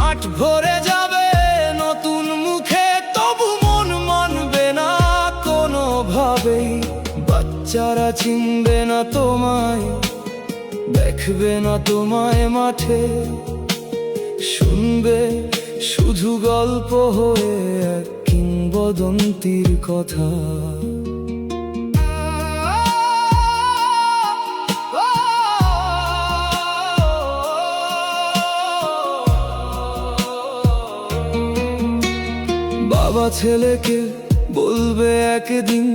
মাঠ ভরে যাবে নতুন মুখে, তবু মন মানবে না কোনোভাবেই। বাচ্চারা চিনবে না তোমায়, দেখবে না তোমায় মাঠে, শুনবে শুধু গল্প হয়ে এক কিংবদন্তির কথা। বাবা ছেলেকে বলবে একদিন,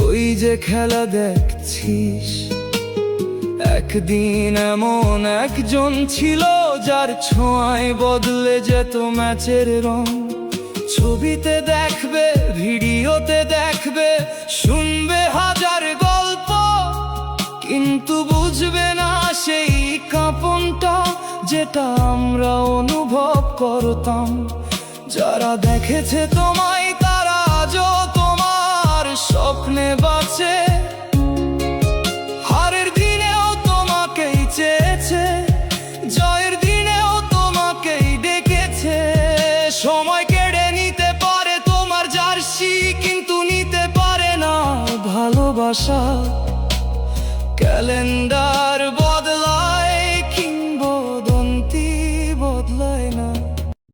ওই যে খেলা দেখছিস, একদিন এমন একজন ছিল যার ছোঁয়ায় বদলে যেত ম্যাচের রং। ছবিতে দেখবে, ভিডিওতে দেখবে, শুনবে হাজার গল্প, কিন্তু বুঝবে না সেই কাঁপনটা যেটা আমরা অনুভব করতাম। যারা দেখেছে তোমায় তারা আজও তোমার স্বপ্নে বাঁচে, হারের দিনেও তোমাকেই চেয়েছে, জয়ের দিনেও তোমাকেই ডেকেছে। সময় কেড়ে নিতে পারে তোমার জার্সি, কিন্তু নিতে পারে না ভালোবাসা। ক্যালেন্ডার